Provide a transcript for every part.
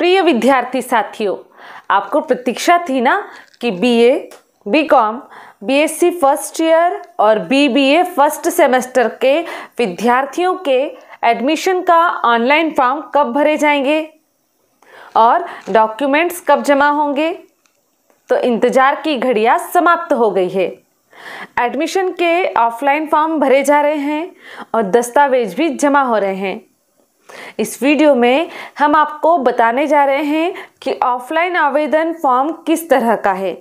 प्रिय विद्यार्थी साथियों, आपको प्रतीक्षा थी ना कि BA, BCom, BSc first year और बीबीए फर्स्ट सेमेस्टर के विद्यार्थियों के एडमिशन का ऑनलाइन फॉर्म कब भरे जाएंगे और डॉक्यूमेंट्स कब जमा होंगे। तो इंतज़ार की घड़ियां समाप्त हो गई है। एडमिशन के ऑफलाइन फॉर्म भरे जा रहे हैं और दस्तावेज भी जमा हो रहे हैं। इस वीडियो में हम आपको बताने जा रहे हैं कि ऑफलाइन आवेदन फॉर्म किस तरह का है,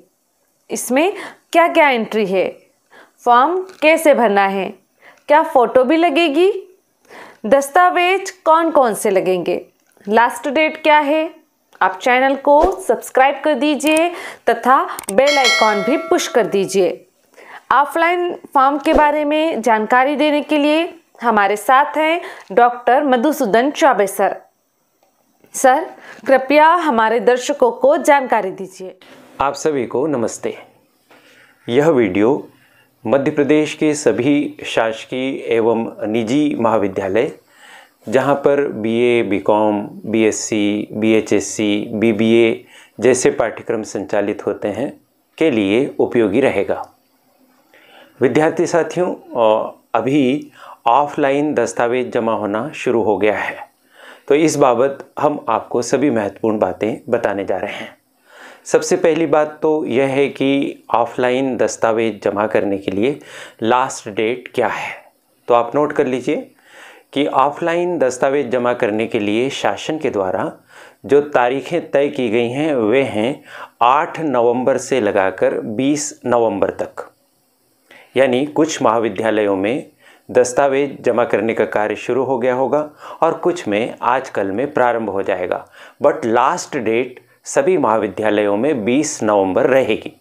इसमें क्या क्या एंट्री है, फॉर्म कैसे भरना है, क्या फ़ोटो भी लगेगी, दस्तावेज कौन कौन से लगेंगे, लास्ट डेट क्या है। आप चैनल को सब्सक्राइब कर दीजिए तथा बेल आइकॉन भी पुश कर दीजिए। ऑफलाइन फॉर्म के बारे में जानकारी देने के लिए हमारे साथ हैं doctor Madhusudan Choubey sir. Sir, कृपया हमारे दर्शकों को जानकारी दीजिए। आप सभी को नमस्ते। यह वीडियो मध्य प्रदेश के सभी शासकीय एवं निजी महाविद्यालय जहां पर बीए, बीकॉम, बीएससी, बीएचएससी, बीबीए जैसे पाठ्यक्रम संचालित होते हैं के लिए उपयोगी रहेगा। विद्यार्थी साथियों, अभी ऑफलाइन दस्तावेज जमा होना शुरू हो गया है, तो इस बाबत हम आपको सभी महत्वपूर्ण बातें बताने जा रहे हैं। सबसे पहली बात तो यह है कि ऑफलाइन दस्तावेज जमा करने के लिए लास्ट डेट क्या है। तो आप नोट कर लीजिए कि ऑफलाइन दस्तावेज जमा करने के लिए शासन के द्वारा जो तारीखें तय की गई हैं वे हैं 8 नवंबर से लगाकर 20 नवंबर तक। यानी कुछ महाविद्यालयों में दस्तावेज जमा करने का कार्य शुरू हो गया होगा और कुछ में आजकल में प्रारंभ हो जाएगा, बट लास्ट डेट सभी महाविद्यालयों में 20 नवंबर रहेगी।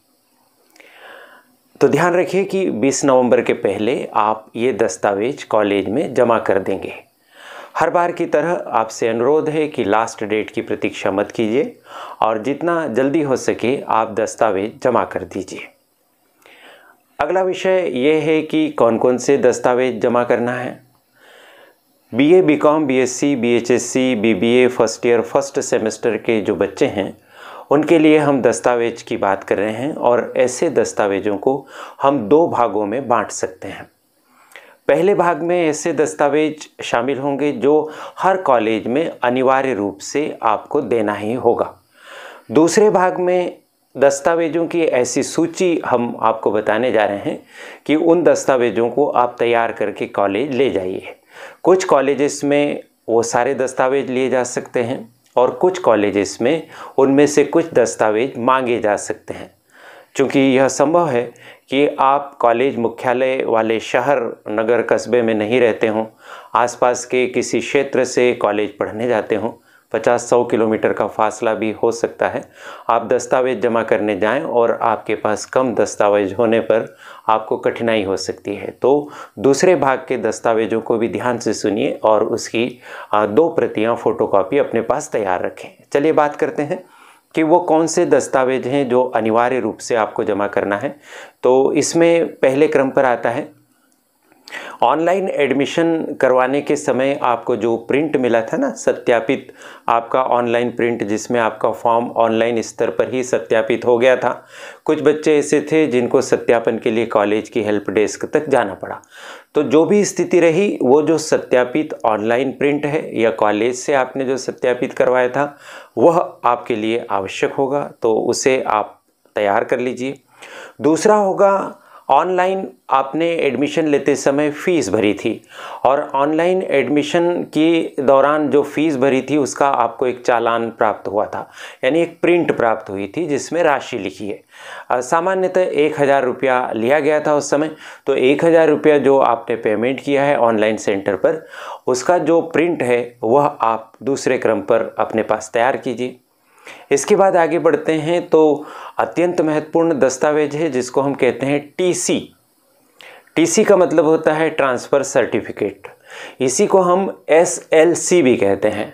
तो ध्यान रखिए कि 20 नवंबर के पहले आप ये दस्तावेज कॉलेज में जमा कर देंगे। हर बार की तरह आपसे अनुरोध है कि लास्ट डेट की प्रतीक्षा मत कीजिए और जितना जल्दी हो सके आप दस्तावेज जमा कर दीजिए। अगला विषय ये है कि कौन कौन से दस्तावेज जमा करना है। बीए, बीकॉम, बीएससी, बीएचएससी, BBA first year first semester के जो बच्चे हैं उनके लिए हम दस्तावेज की बात कर रहे हैं और ऐसे दस्तावेजों को हम 2 भागों में बांट सकते हैं। पहले भाग में ऐसे दस्तावेज शामिल होंगे जो हर कॉलेज में अनिवार्य रूप से आपको देना ही होगा। दूसरे भाग में दस्तावेजों की ऐसी सूची हम आपको बताने जा रहे हैं कि उन दस्तावेजों को आप तैयार करके कॉलेज ले जाइए। कुछ कॉलेजेस में वो सारे दस्तावेज लिए जा सकते हैं और कुछ कॉलेजेस में उनमें से कुछ दस्तावेज मांगे जा सकते हैं। चूँकि यह संभव है कि आप कॉलेज मुख्यालय वाले शहर, नगर, कस्बे में नहीं रहते हों, आसपास के किसी क्षेत्र से कॉलेज पढ़ने जाते हों, 50-100 किलोमीटर का फासला भी हो सकता है। आप दस्तावेज जमा करने जाएं और आपके पास कम दस्तावेज होने पर आपको कठिनाई हो सकती है। तो दूसरे भाग के दस्तावेजों को भी ध्यान से सुनिए और उसकी 2 प्रतियां फ़ोटोकॉपी अपने पास तैयार रखें। चलिए बात करते हैं कि वो कौन से दस्तावेज हैं जो अनिवार्य रूप से आपको जमा करना है। तो इसमें पहले क्रम पर आता है ऑनलाइन एडमिशन करवाने के समय आपको जो प्रिंट मिला था ना, सत्यापित आपका ऑनलाइन प्रिंट, जिसमें आपका फॉर्म ऑनलाइन स्तर पर ही सत्यापित हो गया था। कुछ बच्चे ऐसे थे जिनको सत्यापन के लिए कॉलेज की हेल्प डेस्क तक जाना पड़ा। तो जो भी स्थिति रही, वो जो सत्यापित ऑनलाइन प्रिंट है या कॉलेज से आपने जो सत्यापित करवाया था वह आपके लिए आवश्यक होगा, तो उसे आप तैयार कर लीजिए। दूसरा होगा, ऑनलाइन आपने एडमिशन लेते समय फ़ीस भरी थी और ऑनलाइन एडमिशन के दौरान जो फ़ीस भरी थी उसका आपको एक चालान प्राप्त हुआ था, यानी एक प्रिंट प्राप्त हुई थी जिसमें राशि लिखी है। सामान्यतः 1000 रुपया लिया गया था उस समय। तो 1000 रुपया जो आपने पेमेंट किया है ऑनलाइन सेंटर पर, उसका जो प्रिंट है वह आप दूसरे क्रम पर अपने पास तैयार कीजिए। इसके बाद आगे बढ़ते हैं तो अत्यंत महत्वपूर्ण दस्तावेज है जिसको हम कहते हैं टीसी। टीसी का मतलब होता है ट्रांसफ़र सर्टिफिकेट। इसी को हम एसएलसी भी कहते हैं।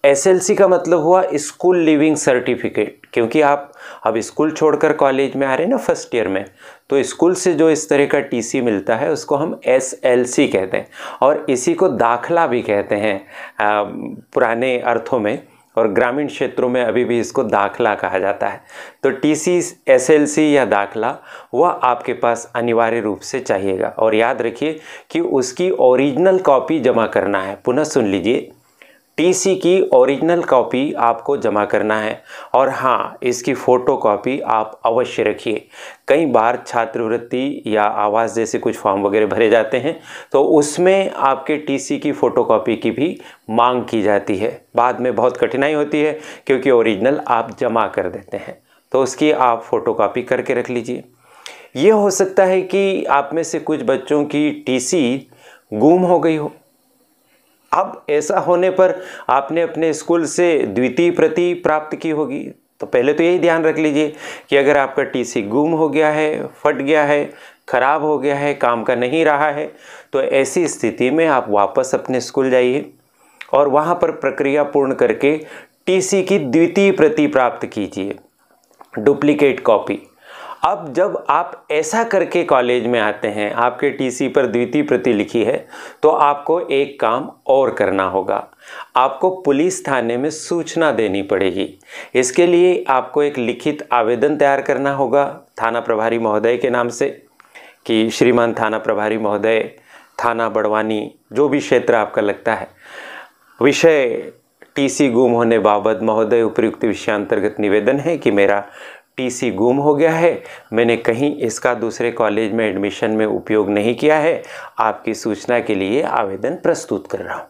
एसएलसी का मतलब हुआ स्कूल लिविंग सर्टिफिकेट, क्योंकि आप अब स्कूल छोड़कर कॉलेज में आ रहे हैं ना फर्स्ट ईयर में, तो स्कूल से जो इस तरह का टीसी मिलता है उसको हम एसएलसी कहते हैं और इसी को दाखला भी कहते हैं पुराने अर्थों में। और ग्रामीण क्षेत्रों में अभी भी इसको दाखला कहा जाता है। तो टीसी, एसएलसी या दाखला वह आपके पास अनिवार्य रूप से चाहिएगा। और याद रखिए कि उसकी ओरिजिनल कॉपी जमा करना है। पुनः सुन लीजिए, टीसी की ओरिजिनल कॉपी आपको जमा करना है और हाँ, इसकी फ़ोटो कॉपी आप अवश्य रखिए। कई बार छात्रवृत्ति या आवास जैसे कुछ फॉर्म वगैरह भरे जाते हैं तो उसमें आपके टीसी की फ़ोटो कॉपी की भी मांग की जाती है। बाद में बहुत कठिनाई होती है क्योंकि ओरिजिनल आप जमा कर देते हैं, तो उसकी आप फ़ोटो कॉपी करके रख लीजिए। ये हो सकता है कि आप में से कुछ बच्चों की टीसी गुम हो गई हो। अब ऐसा होने पर आपने अपने स्कूल से द्वितीय प्रति प्राप्त की होगी, तो पहले तो यही ध्यान रख लीजिए कि अगर आपका टीसी गुम हो गया है, फट गया है, खराब हो गया है, काम का नहीं रहा है, तो ऐसी स्थिति में आप वापस अपने स्कूल जाइए और वहाँ पर प्रक्रिया पूर्ण करके टीसी की द्वितीय प्रति प्राप्त कीजिए, डुप्लीकेट कॉपी। अब जब आप ऐसा करके कॉलेज में आते हैं, आपके टीसी पर द्वितीय प्रति लिखी है, तो आपको एक काम और करना होगा। आपको पुलिस थाने में सूचना देनी पड़ेगी। इसके लिए आपको एक लिखित आवेदन तैयार करना होगा थाना प्रभारी महोदय के नाम से कि श्रीमान थाना प्रभारी महोदय, थाना बड़वानी, जो भी क्षेत्र आपका लगता है, विषय टीसी गुम होने बाबत महोदय उपयुक्त विषयांतर्गत निवेदन है कि मेरा टीसी गुम हो गया है, मैंने कहीं इसका दूसरे कॉलेज में एडमिशन में उपयोग नहीं किया है, आपकी सूचना के लिए आवेदन प्रस्तुत कर रहा हूँ।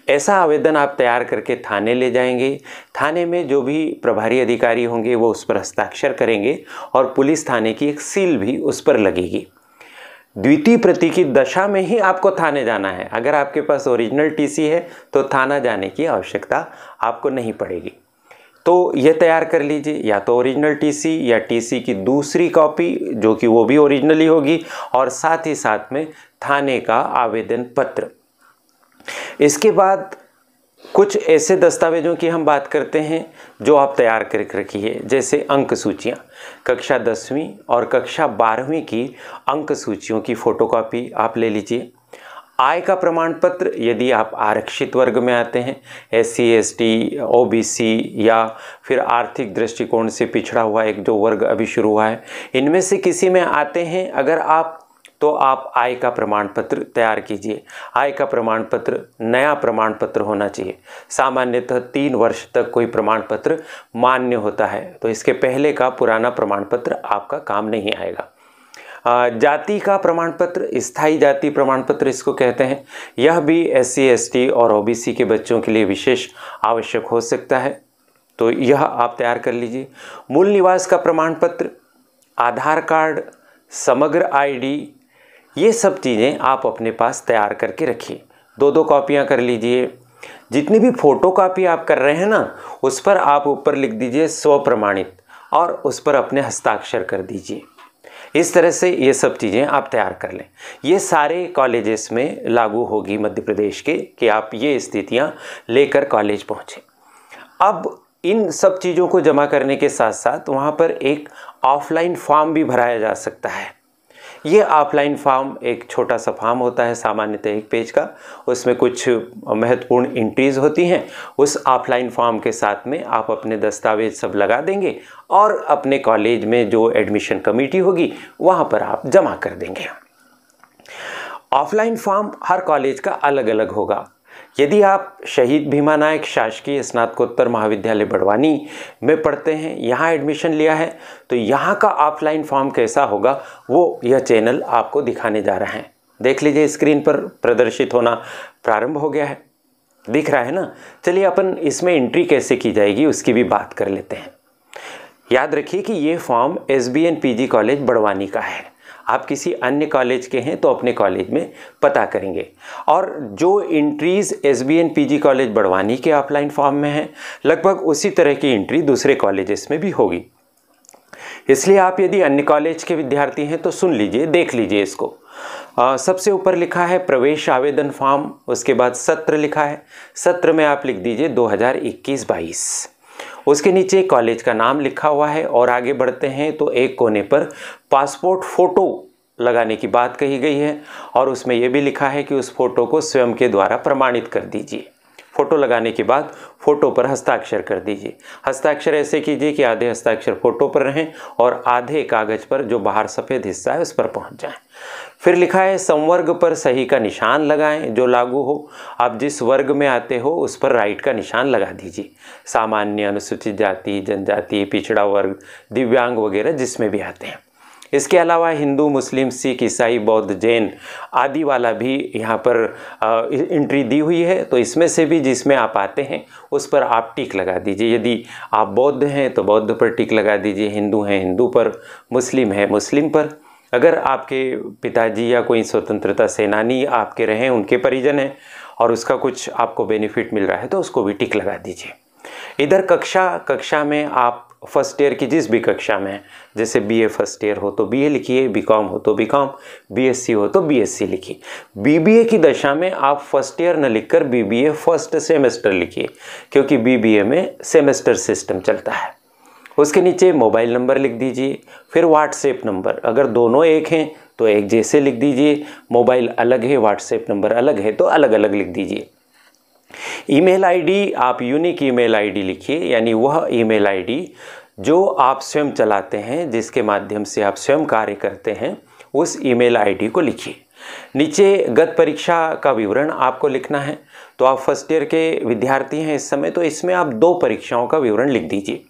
ऐसा आवेदन आप तैयार करके थाने ले जाएंगे। थाने में जो भी प्रभारी अधिकारी होंगे वो उस पर हस्ताक्षर करेंगे और पुलिस थाने की एक सील भी उस पर लगेगी। द्वितीय प्रति की दशा में ही आपको थाने जाना है। अगर आपके पास ओरिजिनल टीसी है तो थाना जाने की आवश्यकता आपको नहीं पड़ेगी। तो ये तैयार कर लीजिए, या तो ओरिजिनल टीसी या टीसी की दूसरी कॉपी जो कि वो भी ओरिजिनल ही होगी, और साथ ही साथ में थाने का आवेदन पत्र। इसके बाद कुछ ऐसे दस्तावेजों की हम बात करते हैं जो आप तैयार करके रखिए, जैसे अंक सूचियाँ। कक्षा 10वीं और कक्षा 12वीं की अंक सूचियों की फ़ोटोकॉपी आप ले लीजिए। आय का प्रमाण पत्र, यदि आप आरक्षित वर्ग में आते हैं, SC ST OBC या फिर आर्थिक दृष्टिकोण से पिछड़ा हुआ एक जो वर्ग अभी शुरू हुआ है, इनमें से किसी में आते हैं अगर आप, तो आप आय का प्रमाण पत्र तैयार कीजिए। आय का प्रमाण पत्र नया प्रमाण पत्र होना चाहिए। सामान्यतः 3 वर्ष तक कोई प्रमाण पत्र मान्य होता है, तो इसके पहले का पुराना प्रमाण पत्र आपका काम नहीं आएगा। जाति का प्रमाण पत्र, स्थायी जाति प्रमाण पत्र इसको कहते हैं, यह भी SC ST और OBC के बच्चों के लिए विशेष आवश्यक हो सकता है, तो यह आप तैयार कर लीजिए। मूल निवास का प्रमाण पत्र, आधार कार्ड, समग्र ID, ये सब चीज़ें आप अपने पास तैयार करके रखिए। 2-2 कॉपियाँ कर लीजिए। जितनी भी फ़ोटो कॉपी आप कर रहे हैं ना, उस पर आप ऊपर लिख दीजिए स्वप्रमाणित और उस पर अपने हस्ताक्षर कर दीजिए। इस तरह से ये सब चीज़ें आप तैयार कर लें। ये सारे कॉलेजेस में लागू होगी मध्य प्रदेश के कि आप ये स्थितियाँ लेकर कॉलेज पहुँचें। अब इन सब चीज़ों को जमा करने के साथ साथ वहाँ पर एक ऑफलाइन फॉर्म भी भराया जा सकता है। ये ऑफलाइन फॉर्म एक छोटा सा फॉर्म होता है, सामान्यतः 1 पेज का, उसमें कुछ महत्वपूर्ण एंट्रीज होती हैं। उस ऑफलाइन फॉर्म के साथ में आप अपने दस्तावेज सब लगा देंगे और अपने कॉलेज में जो एडमिशन कमेटी होगी वहाँ पर आप जमा कर देंगे। ऑफलाइन फॉर्म हर कॉलेज का अलग अलग होगा। यदि आप शहीद भीमा नायक शासकीय स्नातकोत्तर महाविद्यालय बड़वानी में पढ़ते हैं, यहाँ एडमिशन लिया है, तो यहाँ का ऑफलाइन फॉर्म कैसा होगा वो यह चैनल आपको दिखाने जा रहा है। देख लीजिए, स्क्रीन पर प्रदर्शित होना प्रारंभ हो गया है, दिख रहा है ना। चलिए अपन इसमें एंट्री कैसे की जाएगी उसकी भी बात कर लेते हैं। याद रखिए कि ये form SBN PG college Barwani का है। आप किसी अन्य कॉलेज के हैं तो अपने कॉलेज में पता करेंगे। और जो entries SBN PG college Barwani के ऑफलाइन फॉर्म में है, लगभग उसी तरह की एंट्री दूसरे कॉलेजेस में भी होगी। इसलिए आप यदि अन्य कॉलेज के विद्यार्थी हैं तो सुन लीजिए, देख लीजिए इसको। सबसे ऊपर लिखा है प्रवेश आवेदन फॉर्म, उसके बाद सत्र लिखा है। सत्र में आप लिख दीजिए 2021-22। उसके नीचे कॉलेज का नाम लिखा हुआ है और आगे बढ़ते हैं तो एक कोने पर पासपोर्ट फ़ोटो लगाने की बात कही गई है और उसमें यह भी लिखा है कि उस फोटो को स्वयं के द्वारा प्रमाणित कर दीजिए। फ़ोटो लगाने के बाद फ़ोटो पर हस्ताक्षर कर दीजिए। हस्ताक्षर ऐसे कीजिए कि आधे हस्ताक्षर फ़ोटो पर रहें और आधे कागज़ पर जो बाहर सफ़ेद हिस्सा है उस पर पहुंच जाएं। फिर लिखा है संवर्ग पर सही का निशान लगाएं जो लागू हो। आप जिस वर्ग में आते हो उस पर राइट का निशान लगा दीजिए। सामान्य, अनुसूचित जाति, जनजाति, पिछड़ा वर्ग, दिव्यांग वगैरह जिसमें भी आते हैं। इसके अलावा हिंदू, मुस्लिम, सिख, ईसाई, बौद्ध, जैन आदि वाला भी यहाँ पर एंट्री दी हुई है। तो इसमें से भी जिसमें आप आते हैं उस पर आप टिक लगा दीजिए। यदि आप बौद्ध हैं तो बौद्ध पर टिक लगा दीजिए, हिंदू हैं हिंदू पर, मुस्लिम है मुस्लिम पर। अगर आपके पिताजी या कोई स्वतंत्रता सेनानी आपके रहे, उनके परिजन हैं और उसका कुछ आपको बेनिफिट मिल रहा है तो उसको भी टिक लगा दीजिए। इधर कक्षा में आप फर्स्ट ईयर की जिस भी कक्षा में, जैसे बीए फर्स्ट ईयर हो तो बीए लिखिए, बीकॉम हो तो बीकॉम, बीएससी हो तो बीएससी लिखिए। बीबीए की दशा में आप फर्स्ट ईयर न लिखकर बीबीए फर्स्ट सेमेस्टर लिखिए, क्योंकि बीबीए में सेमेस्टर सिस्टम चलता है। उसके नीचे मोबाइल नंबर लिख दीजिए, फिर व्हाट्सएप नंबर, अगर दोनों एक हैं तो एक जैसे लिख दीजिए, मोबाइल अलग है व्हाट्सएप नंबर अलग है तो अलग अलग लिख दीजिए। ईमेल आईडी आप यूनिक ईमेल आईडी लिखिए, यानी वह ईमेल आईडी जो आप स्वयं चलाते हैं, जिसके माध्यम से आप स्वयं कार्य करते हैं, उस ईमेल आईडी को लिखिए। नीचे गत परीक्षा का विवरण आपको लिखना है। तो आप फर्स्ट ईयर के विद्यार्थी हैं इस समय, तो इसमें आप 2 परीक्षाओं का विवरण लिख दीजिए,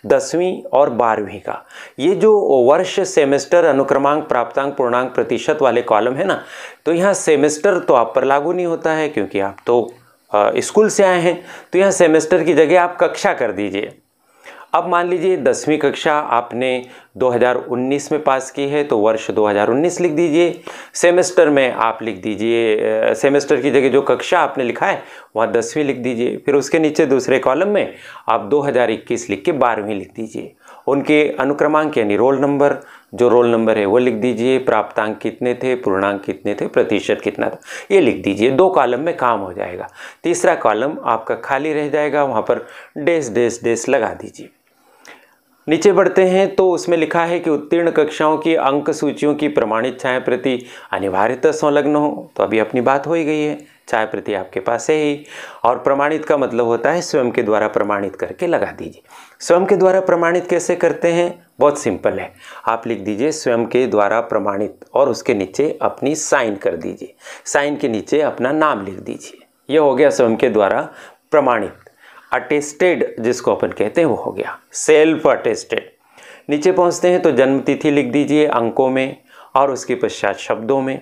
10वीं और 12वीं का। ये जो वर्ष, सेमेस्टर, अनुक्रमांक, प्राप्तांक, पूर्णांक, प्रतिशत वाले कॉलम है ना, तो यहाँ सेमेस्टर तो आप पर लागू नहीं होता है क्योंकि आप तो स्कूल से आए हैं। तो यहाँ सेमेस्टर की जगह आप कक्षा कर दीजिए। अब मान लीजिए 10वीं कक्षा आपने 2019 में पास की है तो वर्ष 2019 लिख दीजिए। सेमेस्टर में आप लिख दीजिए, सेमेस्टर की जगह जो कक्षा आपने लिखा है वहाँ 10वीं लिख दीजिए। फिर उसके नीचे दूसरे कॉलम में आप 2021 लिख के 12वीं लिख दीजिए। उनके अनुक्रमांक यानी रोल नंबर, जो रोल नंबर है वो लिख दीजिए, प्राप्तांक कितने थे, पूर्णांक कितने थे, प्रतिशत कितना था, ये लिख दीजिए। 2 कॉलम में काम हो जाएगा। तीसरा कॉलम आपका खाली रह जाएगा, वहाँ पर डैश डैश डैश लगा दीजिए। नीचे बढ़ते हैं तो उसमें लिखा है कि उत्तीर्ण कक्षाओं की अंक सूचियों की प्रमाणित छाया प्रति अनिवार्यतः संलग्न हो। तो अभी अपनी बात हो ही गई है, छाया प्रति आपके पास है ही। और प्रमाणित का मतलब होता है स्वयं के द्वारा प्रमाणित करके लगा दीजिए। स्वयं के द्वारा प्रमाणित कैसे करते हैं, बहुत सिंपल है। आप लिख दीजिए स्वयं के द्वारा प्रमाणित और उसके नीचे अपनी साइन कर दीजिए, साइन के नीचे अपना नाम लिख दीजिए। यह हो गया स्वयं के द्वारा प्रमाणित। अटेस्टेड जिसको अपन कहते हैं वो हो गया सेल्फ अटेस्टेड। नीचे पहुंचते हैं तो जन्म तिथि लिख दीजिए अंकों में और उसके पश्चात शब्दों में।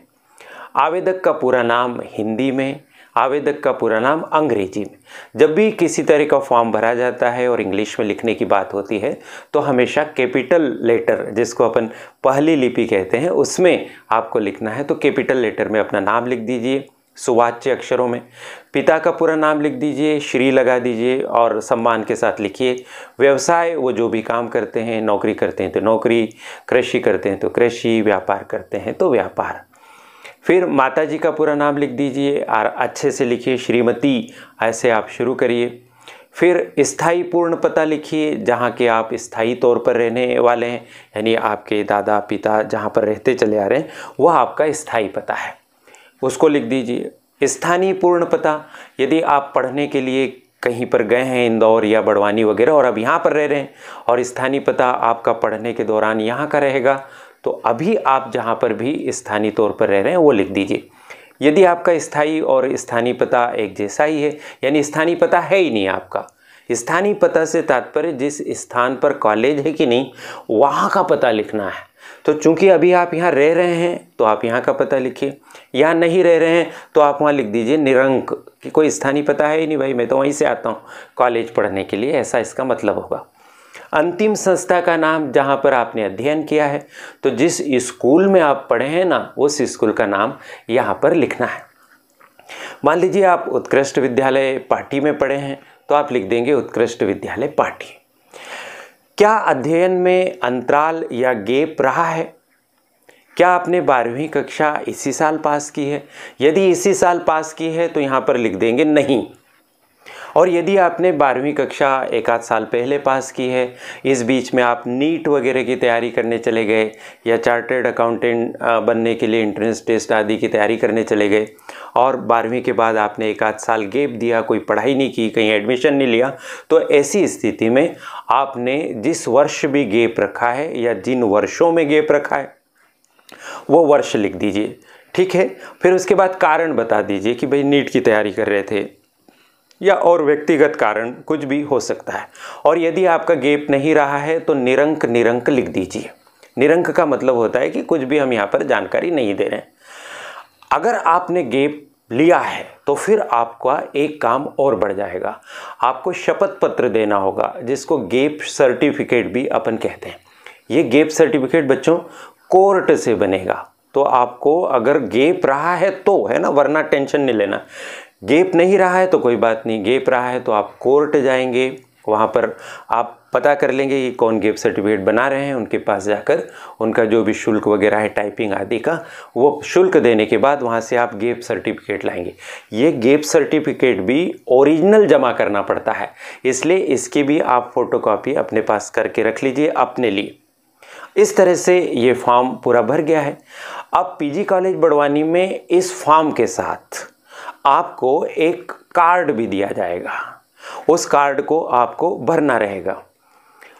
आवेदक का पूरा नाम हिंदी में, आवेदक का पूरा नाम अंग्रेजी में। जब भी किसी तरह का फॉर्म भरा जाता है और इंग्लिश में लिखने की बात होती है तो हमेशा कैपिटल लेटर, जिसको अपन पहली लिपि कहते हैं, उसमें आपको लिखना है। तो कैपिटल लेटर में अपना नाम लिख दीजिए, सुवाच्य अक्षरों में। पिता का पूरा नाम लिख दीजिए, श्री लगा दीजिए और सम्मान के साथ लिखिए। व्यवसाय, वो जो भी काम करते हैं, नौकरी करते हैं तो नौकरी, कृषि करते हैं तो कृषि, व्यापार करते हैं तो व्यापार। फिर माता जी का पूरा नाम लिख दीजिए और अच्छे से लिखिए, श्रीमती ऐसे आप शुरू करिए। फिर स्थायी पूर्ण पता लिखिए, जहाँ के आप स्थायी तौर पर रहने वाले हैं, यानी आपके दादा पिता जहाँ पर रहते चले आ रहे हैं वह आपका स्थायी पता है, उसको लिख दीजिए। स्थानीय पूर्ण पता, यदि आप पढ़ने के लिए कहीं पर गए हैं, इंदौर या बड़वानी वगैरह, और अब यहाँ पर रह रहे हैं और स्थानीय पता आपका पढ़ने के दौरान यहाँ का रहेगा, तो अभी आप जहाँ पर भी स्थानीय तौर पर रह रहे हैं वो लिख दीजिए। यदि आपका स्थायी और स्थानीय पता एक जैसा ही है, यानी स्थानीय पता है ही नहीं आपका, स्थानीय पता से तात्पर्य जिस स्थान पर कॉलेज है कि नहीं वहाँ का पता लिखना है। तो चूंकि अभी आप यहाँ रह रहे हैं तो आप यहाँ का पता लिखिए, यहाँ नहीं रह रहे हैं तो आप वहाँ लिख दीजिए निरंक, कि कोई स्थानीय पता है ही नहीं भाई, मैं तो वहीं से आता हूँ कॉलेज पढ़ने के लिए, ऐसा इसका मतलब होगा। अंतिम संस्था का नाम जहाँ पर आपने अध्ययन किया है, तो जिस स्कूल में आप पढ़े हैं ना उस स्कूल का नाम यहाँ पर लिखना है। मान लीजिए आप उत्कृष्ट विद्यालय पाटी में पढ़े हैं तो आप लिख देंगे उत्कृष्ट विद्यालय पाटी। क्या अध्ययन में अंतराल या गैप रहा है? क्या आपने 12वीं कक्षा इसी साल पास की है? यदि इसी साल पास की है तो यहाँ पर लिख देंगे नहीं। और यदि आपने 12वीं कक्षा एक आध साल पहले पास की है, इस बीच में आप नीट वगैरह की तैयारी करने चले गए या चार्टर्ड अकाउंटेंट बनने के लिए एंट्रेंस टेस्ट आदि की तैयारी करने चले गए और 12वीं के बाद आपने एक आध साल गैप दिया, कोई पढ़ाई नहीं की, कहीं एडमिशन नहीं लिया, तो ऐसी स्थिति में आपने जिस वर्ष भी गैप रखा है या जिन वर्षों में गैप रखा है वो वर्ष लिख दीजिए। ठीक है, फिर उसके बाद कारण बता दीजिए कि भाई नीट की तैयारी कर रहे थे या और व्यक्तिगत कारण कुछ भी हो सकता है। और यदि आपका गैप नहीं रहा है तो निरंक निरंक लिख दीजिए। निरंक का मतलब होता है कि कुछ भी हम यहाँ पर जानकारी नहीं दे रहे हैं। अगर आपने गैप लिया है तो फिर आपका एक काम और बढ़ जाएगा, आपको शपथ पत्र देना होगा, जिसको गैप सर्टिफिकेट भी अपन कहते हैं। ये गैप सर्टिफिकेट बच्चों कोर्ट से बनेगा, तो आपको अगर गैप रहा है तो, है ना, वरना टेंशन नहीं लेना। गैप नहीं रहा है तो कोई बात नहीं, गैप रहा है तो आप कोर्ट जाएंगे, वहाँ पर आप पता कर लेंगे कि कौन गैप सर्टिफिकेट बना रहे हैं, उनके पास जाकर उनका जो भी शुल्क वगैरह है टाइपिंग आदि का, वो शुल्क देने के बाद वहाँ से आप गैप सर्टिफिकेट लाएंगे। ये गैप सर्टिफिकेट भी ओरिजिनल जमा करना पड़ता है, इसलिए इसकी भी आप फोटोकॉपी अपने पास करके रख लीजिए अपने लिए। इस तरह से ये फॉर्म पूरा भर गया है। अब पीजी कॉलेज बड़वानी में इस फॉर्म के साथ आपको एक कार्ड भी दिया जाएगा, उस कार्ड को आपको भरना रहेगा।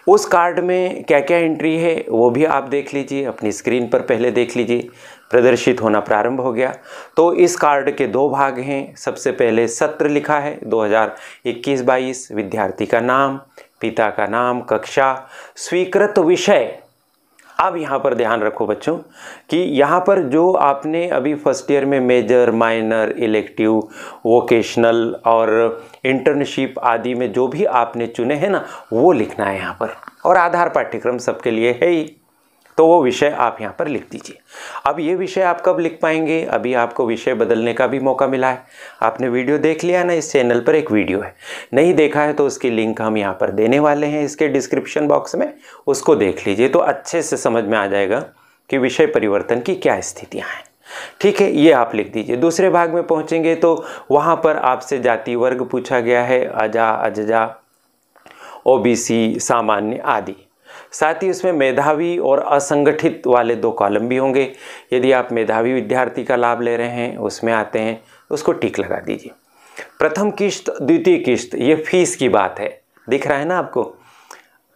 उस कार्ड में क्या क्या एंट्री है वो भी आप देख लीजिए, अपनी स्क्रीन पर पहले देख लीजिए, प्रदर्शित होना प्रारंभ हो गया। तो इस कार्ड के दो भाग हैं। सबसे पहले सत्र लिखा है 2021-22, विद्यार्थी का नाम, पिता का नाम, कक्षा, स्वीकृत विषय। अब यहाँ पर ध्यान रखो बच्चों कि यहाँ पर जो आपने अभी फर्स्ट ईयर में मेजर, माइनर, इलेक्टिव, वोकेशनल और इंटर्नशिप आदि में जो भी आपने चुने हैं ना, वो लिखना है यहाँ पर। और आधार पाठ्यक्रम सबके लिए है ही, तो वो विषय आप यहाँ पर लिख दीजिए। अब ये विषय आप कब लिख पाएंगे? अभी आपको विषय बदलने का भी मौका मिला है। आपने वीडियो देख लिया ना, इस चैनल पर एक वीडियो है, नहीं देखा है तो उसकी लिंक हम यहाँ पर देने वाले हैं इसके डिस्क्रिप्शन बॉक्स में, उसको देख लीजिए तो अच्छे से समझ में आ जाएगा कि विषय परिवर्तन की क्या स्थितियाँ हैं। ठीक है, ये आप लिख दीजिए। दूसरे भाग में पहुँचेंगे तो वहाँ पर आपसे जाति वर्ग पूछा गया है, अजा, अजजा, ओबीसी, सामान्य आदि। साथ ही उसमें मेधावी और असंगठित वाले दो कॉलम भी होंगे। यदि आप मेधावी विद्यार्थी का लाभ ले रहे हैं, उसमें आते हैं, उसको टिक लगा दीजिए। प्रथम किश्त, द्वितीय किश्त, ये फीस की बात है, दिख रहा है ना आपको।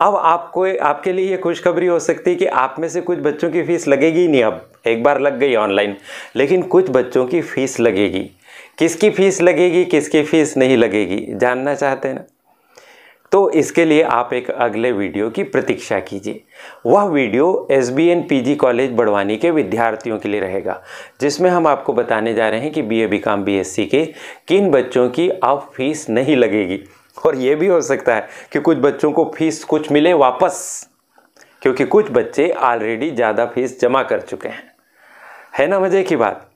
अब आपके लिए ये खुशखबरी हो सकती है कि आप में से कुछ बच्चों की फ़ीस लगेगी ही नहीं। अब एक बार लग गई ऑनलाइन, लेकिन कुछ बच्चों की फ़ीस लगेगी। किसकी फ़ीस लगेगी, किसकी फ़ीस नहीं लगेगी, जानना चाहते हैं ना? तो इसके लिए आप एक अगले वीडियो की प्रतीक्षा कीजिए। वह video SBN PG college Barwani के विद्यार्थियों के लिए रहेगा, जिसमें हम आपको बताने जा रहे हैं कि BA BCom BSc के किन बच्चों की अब फीस नहीं लगेगी। और ये भी हो सकता है कि कुछ बच्चों को फीस कुछ मिले वापस, क्योंकि कुछ बच्चे ऑलरेडी ज़्यादा फीस जमा कर चुके हैं। है ना मज़े की बात?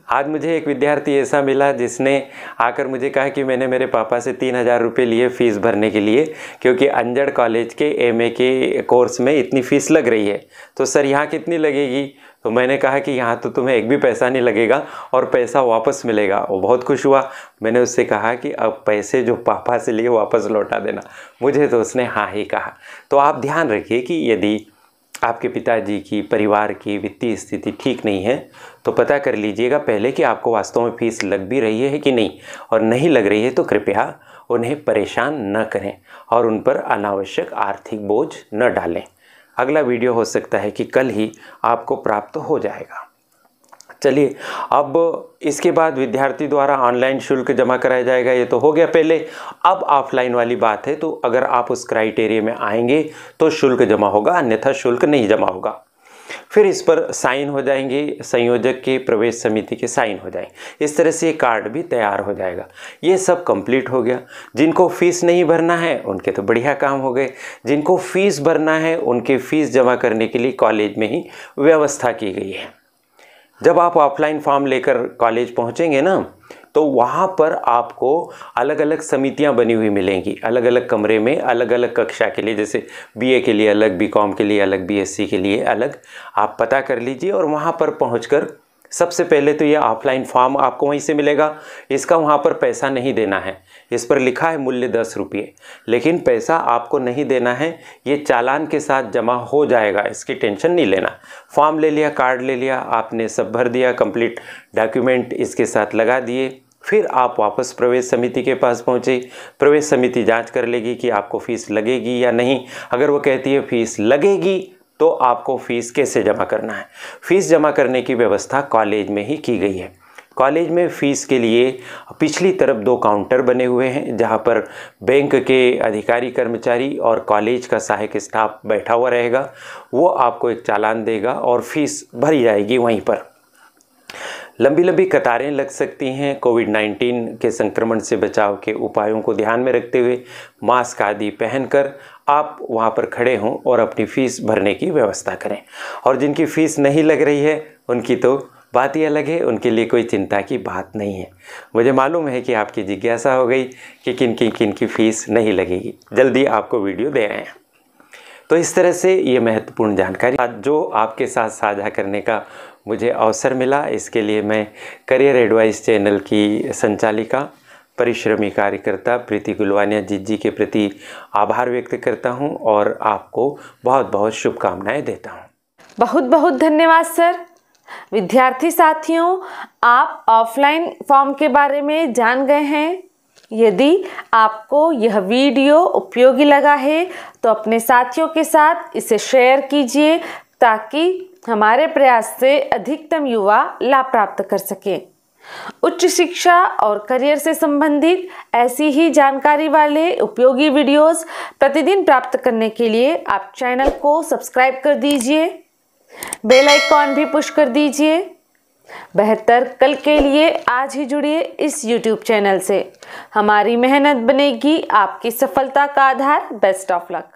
आज मुझे एक विद्यार्थी ऐसा मिला जिसने आकर मुझे कहा कि मैंने मेरे पापा से 3000 रुपये लिए फ़ीस भरने के लिए, क्योंकि अंजड़ कॉलेज के MA के कोर्स में इतनी फ़ीस लग रही है। तो सर यहाँ कितनी लगेगी? तो मैंने कहा कि यहाँ तो तुम्हें एक भी पैसा नहीं लगेगा और पैसा वापस मिलेगा। वो बहुत खुश हुआ। मैंने उससे कहा कि अब पैसे जो पापा से लिए वापस लौटा देना मुझे, तो उसने हाँ ही कहा। तो आप ध्यान रखिए कि यदि आपके पिताजी की, परिवार की वित्तीय स्थिति ठीक नहीं है तो पता कर लीजिएगा पहले कि आपको वास्तव में फ़ीस लग भी रही है कि नहीं, और नहीं लग रही है तो कृपया उन्हें परेशान न करें और उन पर अनावश्यक आर्थिक बोझ न डालें। अगला वीडियो हो सकता है कि कल ही आपको प्राप्त हो जाएगा। चलिए, अब इसके बाद विद्यार्थी द्वारा ऑनलाइन शुल्क जमा कराया जाएगा, ये तो हो गया पहले। अब ऑफलाइन वाली बात है, तो अगर आप उस क्राइटेरिया में आएंगे तो शुल्क जमा होगा, अन्यथा शुल्क नहीं जमा होगा। फिर इस पर साइन हो जाएंगे, संयोजक के, प्रवेश समिति के साइन हो जाएंगे। इस तरह से ये कार्ड भी तैयार हो जाएगा। ये सब कंप्लीट हो गया। जिनको फीस नहीं भरना है उनके तो बढ़िया काम हो गए। जिनको फीस भरना है उनके फीस जमा करने के लिए कॉलेज में ही व्यवस्था की गई है। जब आप ऑफलाइन फॉर्म लेकर कॉलेज पहुंचेंगे ना, तो वहाँ पर आपको अलग अलग समितियाँ बनी हुई मिलेंगी, अलग अलग कमरे में, अलग अलग कक्षा के लिए, जैसे BA के लिए अलग, BCom के लिए अलग, BSc के लिए अलग। आप पता कर लीजिए और वहाँ पर पहुँचकर सबसे पहले तो ये ऑफलाइन फॉर्म आपको वहीं से मिलेगा। इसका वहाँ पर पैसा नहीं देना है। इस पर लिखा है मूल्य 10 रुपये, लेकिन पैसा आपको नहीं देना है। ये चालान के साथ जमा हो जाएगा, इसकी टेंशन नहीं लेना। फॉर्म ले लिया, कार्ड ले लिया, आपने सब भर दिया, कंप्लीट डॉक्यूमेंट इसके साथ लगा दिए। फिर आप वापस प्रवेश समिति के पास पहुँचे। प्रवेश समिति जांच कर लेगी कि आपको फ़ीस लगेगी या नहीं। अगर वो कहती है फ़ीस लगेगी तो आपको फ़ीस कैसे जमा करना है। फ़ीस जमा करने की व्यवस्था कॉलेज में ही की गई है। कॉलेज में फ़ीस के लिए पिछली तरफ 2 काउंटर बने हुए हैं, जहां पर बैंक के अधिकारी कर्मचारी और कॉलेज का सहायक स्टाफ बैठा हुआ रहेगा। वो आपको एक चालान देगा और फ़ीस भरी जाएगी वहीं पर। लंबी लंबी कतारें लग सकती हैं। कोविड-19 के संक्रमण से बचाव के उपायों को ध्यान में रखते हुए मास्क आदि पहनकर आप वहां पर खड़े हों और अपनी फ़ीस भरने की व्यवस्था करें। और जिनकी फ़ीस नहीं लग रही है उनकी तो बात ही अलग है, उनके लिए कोई चिंता की बात नहीं है। मुझे मालूम है कि आपकी जिज्ञासा हो गई कि किन की फ़ीस नहीं लगेगी। जल्दी आपको वीडियो दे रहे हैं। तो इस तरह से ये महत्वपूर्ण जानकारी जो आपके साथ साझा करने का मुझे अवसर मिला, इसके लिए मैं करियर एडवाइस चैनल की संचालिका, परिश्रमी कार्यकर्ता प्रीति गुलवानिया जी के प्रति आभार व्यक्त करता हूं और आपको बहुत बहुत शुभकामनाएं देता हूं। बहुत बहुत धन्यवाद सर। विद्यार्थी साथियों, आप ऑफलाइन फॉर्म के बारे में जान गए हैं। यदि आपको यह वीडियो उपयोगी लगा है तो अपने साथियों के साथ इसे शेयर कीजिए, ताकि हमारे प्रयास से अधिकतम युवा लाभ प्राप्त कर सकें। उच्च शिक्षा और करियर से संबंधित ऐसी ही जानकारी वाले उपयोगी वीडियोस प्रतिदिन प्राप्त करने के लिए आप चैनल को सब्सक्राइब कर दीजिए, बेल आइकॉन भी पुश कर दीजिए। बेहतर कल के लिए आज ही जुड़िए इस YouTube चैनल से। हमारी मेहनत बनेगी आपकी सफलता का आधार। Best of luck.